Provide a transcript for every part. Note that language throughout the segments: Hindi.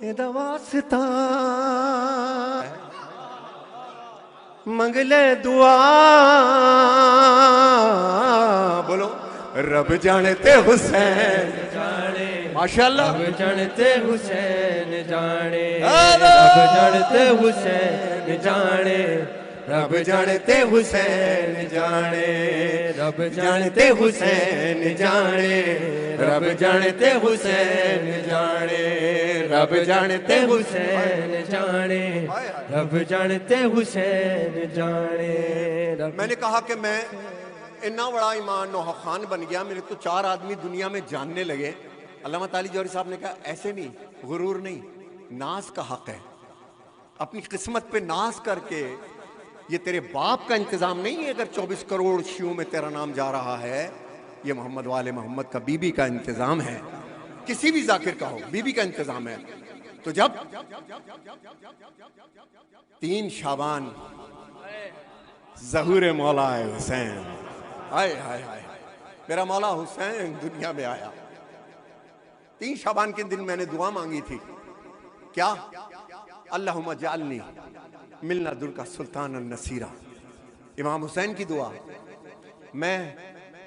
एदा वास्ता मंगले दुआ बोलो रब जानते हुसैन जाने माशाल्लाह रब जानते हुसैन जाने रब जानते हुसैन जाने रब जानते हुसैन जाने रब जानते हुसैन जाने रब जानते हुसैन जाने रब जानते हुसैन जाने रब जानते हुसैन जाने मैंने कहा कि मैं इतना बड़ा ईमान नोहा खान बन गया, मेरे तो 4 आदमी दुनिया में जानने लगे। अल्लामा ताली जौहरी साहब ने कहा ऐसे नहीं, गुरूर नहीं, नाज का हक है। अपनी किस्मत पे नाज करके, ये तेरे बाप का इंतजाम नहीं है अगर 24 करोड़ शियों में तेरा नाम जा रहा है, ये मोहम्मद वाले मोहम्मद का बीबी का इंतजाम है। किसी भी जाकिर का हो, बीबी का इंतजाम है। तो जब 3 शाबान ज़हूर मौला हुसैन, हाय हाय हाय, मेरा मौला हुसैन दुनिया में आया। 3 शाबान के दिन मैंने दुआ मांगी थी, क्या? अल्लाहुम्मा जालनी मिलना दुल का सुल्तान नसीरा। इमाम हुसैन की दुआ। मैं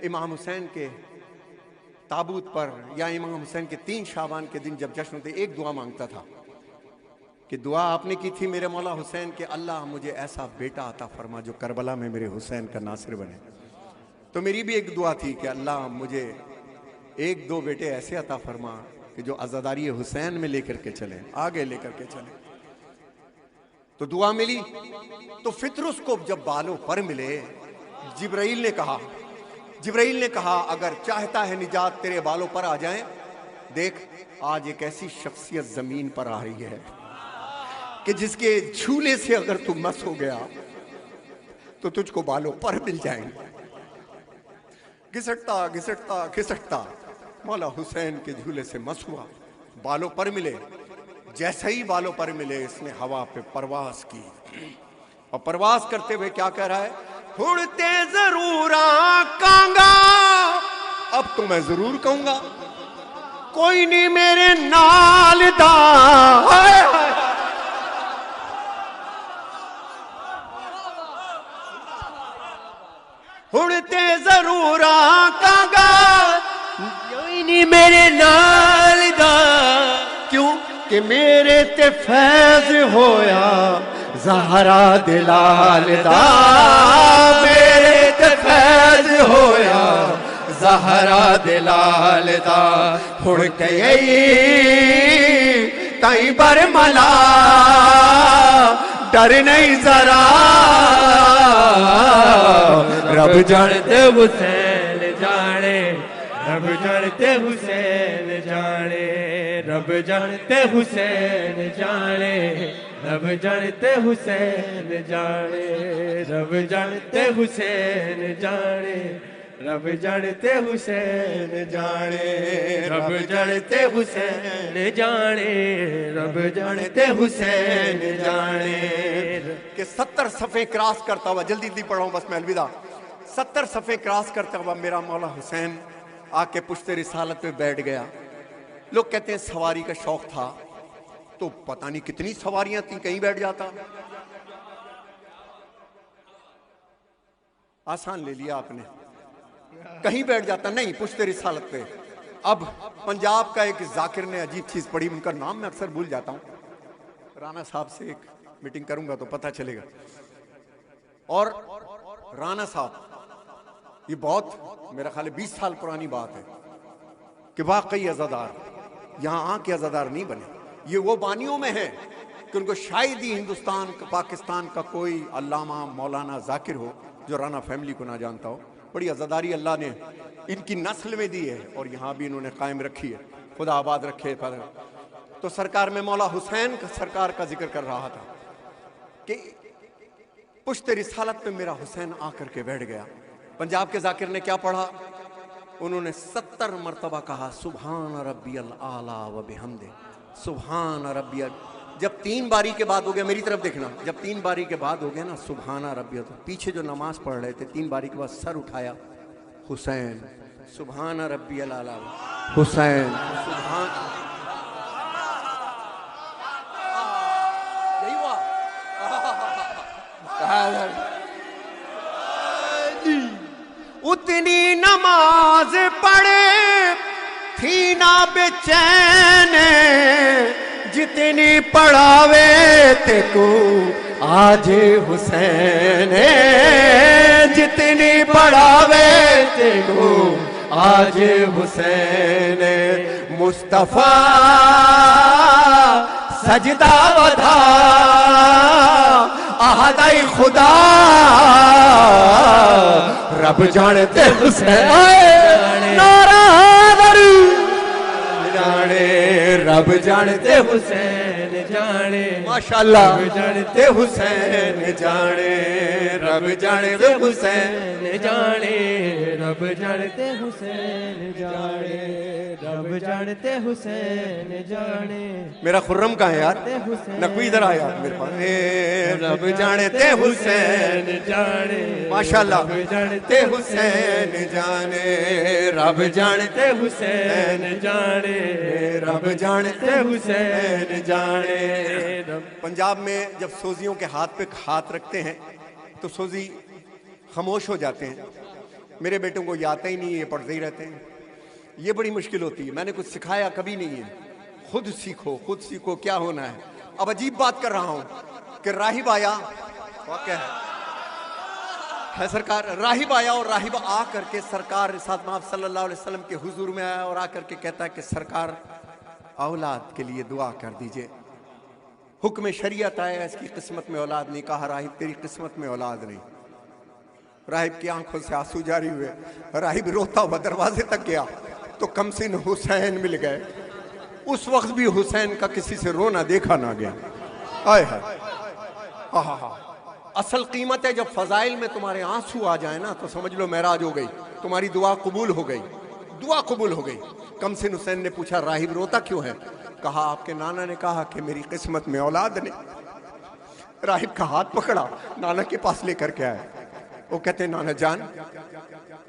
इमाम हुसैन के ताबूत पर या इमाम हुसैन के 3 शाबान के दिन जब जश्न होते, एक दुआ मांगता था कि दुआ आपने की थी मेरे मौला हुसैन के, अल्लाह मुझे ऐसा बेटा अता फरमा जो करबला में मेरे हुसैन का नासिर बने। तो मेरी भी एक दुआ थी कि अल्लाह मुझे 1-2 बेटे ऐसे अता फरमा कि जो अज़ादारी हुसैन में लेकर के चले, आगे लेकर के चले। तो दुआ मिली। तो फितरुस को जब बालों पर मिले, जिब्राइल ने कहा अगर चाहता है निजात तेरे बालों पर आ जाए, देख आज एक ऐसी शख्सियत जमीन पर आ रही है कि जिसके झूले से अगर तू मस हो गया तो तुझको बालों पर मिल जाएंगे। घिसटता घिसटता घिसटता मौला हुसैन के झूले से मस हुआ, बालों पर मिले। जैसे ही बालों पर मिले, इसने हवा पे परवास की, और परवास करते हुए क्या कह रहा है? उड़ते जरूर आकांगा, अब तो मैं जरूर कहूंगा, कोई नहीं मेरे नाल दा। उड़ते जरूर आकांगा, कोई नहीं मेरे नाल दा, क्यों कि मेरे ते फैज होया ज़हरा दिलाल दा, मेरे ते फैज होया ज़हरा दिलाल दा। हुण कई ताई बरमला डर नहीं जरा, रब जानते हुसैन जाने रब जानते हुसैन जाने रब जानते हुसैन जाने रब जानते हुसैन जाने रब जानते हुसैन जाने रब जानते हुसैन जाने रब जानते हुसैन जाने रब जानते हुसैन जाने। कि 70 सफ़े क्रॉस करता हुआ, जल्दी जल्दी पढ़ा हूं बस मैं, अलविदा। 70 सफ़े क्रॉस करता हुआ मेरा मौला हुसैन आके पुश्ते रिसालत पे बैठ गया। लोग कहते हैं सवारी का शौक था, तो पता नहीं कितनी सवारियां थी, कहीं बैठ जाता। आसान ले लिया आपने, कहीं बैठ जाता नहीं, पुश्ते रिसालत पे। अब पंजाब का एक जाकिर ने अजीब चीज पढ़ी, उनका नाम मैं अक्सर भूल जाता हूं, राणा साहब से एक मीटिंग करूंगा तो पता चलेगा। और राणा साहब, ये बहुत मेरा ख्याल है 20 साल पुरानी बात है कि वाकई अज़ादार यहां आके अज़ादार नहीं बने। ये वो बानियों में है कि उनको शायद ही हिंदुस्तान पाकिस्तान का कोई अल्लामा मौलाना जाकिर हो जो राणा फैमिली को ना जानता हो। बड़ी अज़ादारी अल्लाह ने इनकी नस्ल में दी है और यहाँ भी इन्होंने कायम रखी है, खुदा आबाद रखे। पर तो सरकार में मौला हुसैन का सरकार का जिक्र कर रहा था कि पुश्ते रिसालत पे मेरा हुसैन आकर के बैठ गया। पंजाब के जाकिर ने क्या पढ़ा? उन्होंने 70 मरतबा कहा सुभान रब्बियल आला व बिहम्दे, सुभान रब्बियल। जब 3 बारी के बाद हो गया, मेरी तरफ देखना, जब 3 बारी के बाद हो गया ना सुभान रब्बियल, तो पीछे जो नमाज पढ़ रहे थे 3 बारी के बाद सर उठाया, हुसैन सुभान रब्बियल आला हुसैन सुभान। सीना बेचैन जितनी पढ़ावे ते को आज हुसैन, जितनी पढ़ावे ते को आज हुसैन। मुस्तफा सजदा वधा आहदाई खुदा रब जानते हुसैन, नारा जाने रब जानते हुसैन जाने, माशाल्लाह रब जानते हुसैन जाने, रब जानते हुसैन जाने, रब जानते हुसैन जाने, रब जानते हुसैन जाने। मेरा खुर्रम कहाँ है यार, नकवी इधर आया मेरे पास। रब जानते हुसैन जाने, माशाल्लाह रब जानते हुसैन जाने, रब जानते हुसैन जाने, रब जानते हुसैन जाने। पंजाब में जब सोजियों के हाथ पे हाथ रखते हैं तो सोजी खामोश हो जाते हैं। मेरे बेटों को ये आता ही नहीं है, ये पढ़ते ही रहते हैं। ये बड़ी मुश्किल होती है, मैंने कुछ सिखाया कभी नहीं है। खुद सीखो, खुद सीखो क्या होना है। अब अजीब बात कर रहा हूं कि राहिब आया, वाकई है सरकार, राहिब आया और राहिब आ करके सरकार रिसात महब सल्लल्लाहु अलैहि वसल्लम के हुजूर में आया और आकर के कहता है कि सरकार औलाद के लिए दुआ कर दीजिए। हुक्म शरीयत आया, इसकी किस्मत में औलाद नहीं। कहा राहिब तेरी किस्मत में औलाद नहीं। राहिब की आंखों से आंसू जारी हुए। राहिब रोता हुआ दरवाजे तक गया तो कमसिन हुसैन मिल गए। उस वक्त भी हुसैन का किसी से रोना देखा ना गया। आए है असल कीमत है जब फजाइल में तुम्हारे आंसू आ जाए ना तो समझ लो महराज हो गई, तुम्हारी दुआ कबूल हो गई, दुआ कबूल हो गई। कमसिन हुसैन ने पूछा राहिब रोता क्यों है? कहा आपके नाना ने कहा कि मेरी किस्मत में औलाद नहीं। राहिब का हाथ पकड़ा, नाना के पास लेकर के आए। वो कहते नाना जान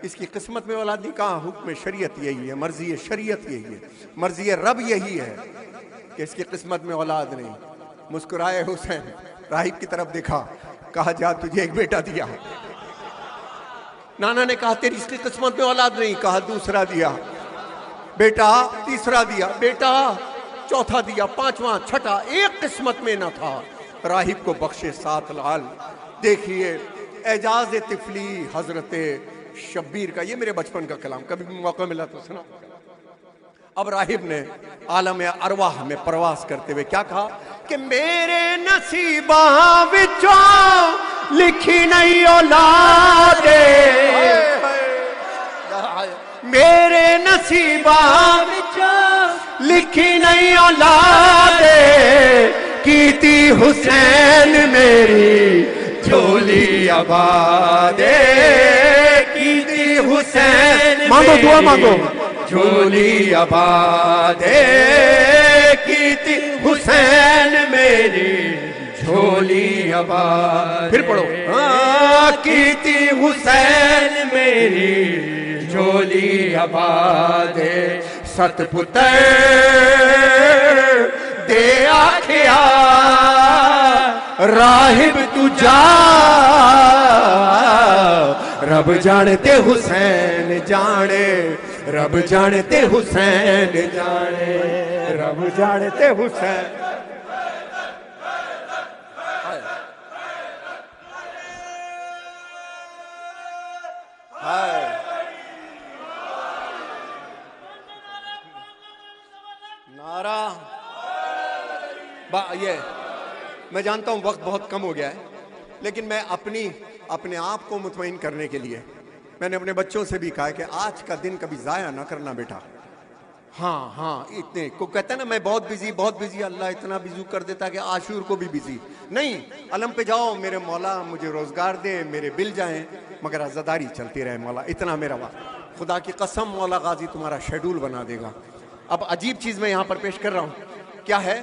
इसकी किस्मत में औलाद नहीं। कहा हुक्म शरीयत यही है, मर्जी शरीयत यही है, मर्जी रब यही है कि इसकी किस्मत में औलाद नहीं। मुस्कुराए हुसैन, राहिब की तरफ देखा, कहा जा तुझे एक बेटा दिया। नाना ने कहा तेरी इसकी किस्मत में औलाद नहीं। कहा दूसरा दिया बेटा, तीसरा दिया बेटा, चौथा दिया, पांचवा, छठा, एक किस्मत में न था। राहिब को बख्शे 7 लाल। देखिए एजाज तिफली हजरत शब्बीर का, ये मेरे बचपन का कलाम, कभी भी मौका मिला तो सुना। अब राहिब ने आलम अरवाह में प्रवास करते हुए क्या कहा कि मेरे नसीबा विचों लिखी नहीं औलादे, मेरे नसीबा विचों लिखी नहीं औलादे, कीती हुसैन मेरी झोली आबादे, कीती हुसैन मांगो दुआ मांगो झोली आबादे, कीती हुसैन मेरी झोली आबाद। फिर पढ़ो कीती हुसैन मेरी झोली आबादे, सतपुत्र दे आखिया राहिब तू जा, रब जानते हुसैन जाने, रब जानते हुसैन जाने, रब जानते हुसैन। नारा ये मैं जानता हूं वक्त बहुत कम हो गया है, लेकिन मैं अपने आप को मुतमईन करने के लिए मैंने अपने बच्चों से भी कहा कि आज का दिन कभी जाया ना करना बेटा। हाँ इतने को कहते हैं ना मैं बहुत बिजी, अल्लाह इतना बिजी कर देता है कि आशूर को भी बिजी नहीं। अलम पे जाओ मेरे मौला मुझे रोजगार दे, मेरे बिल जाएं, मगर आज़ादारी चलती रहे मौला, इतना मेरा वादा। खुदा की कसम मौला गाजी तुम्हारा शेड्यूल बना देगा। अब अजीब चीज मैं यहां पर पेश कर रहा हूं, क्या है?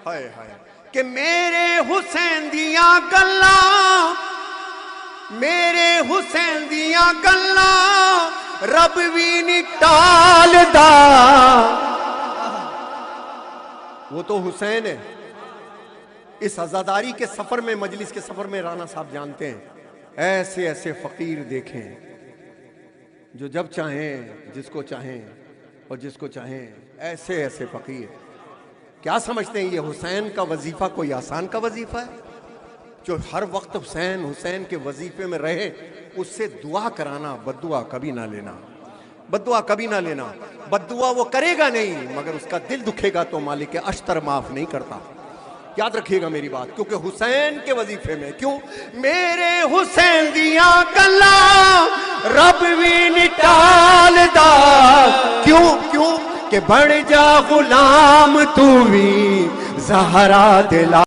हाय हाय कि मेरे हुसैन दिया गल्ला, मेरे हुसैन दिया गल्ला रब भी नहीं टालदा। वो तो हुसैन है। इस आजादारी के सफर में, मजलिस के सफर में राना साहब जानते हैं ऐसे ऐसे फकीर देखें जो जब चाहें जिसको चाहें और जिसको चाहें ऐसे ऐसे फकीर। क्या समझते हैं ये हुसैन का वजीफा कोई आसान का वजीफा है? जो हर वक्त हुसैन हुसैन के वजीफे में रहे उससे दुआ कराना, बद्दुआ कभी ना लेना, बद्दुआ कभी ना लेना। बद्दुआ वो करेगा नहीं मगर उसका दिल दुखेगा तो मालिक अश्तर माफ नहीं करता। याद रखिएगा मेरी बात, क्योंकि हुसैन के वजीफे में क्यों मेरे हुसैन दिया गल्ला रब भी निटाल दा, क्यों क्यों कि बन जा गुलाम तू भी ज़हरा दिला।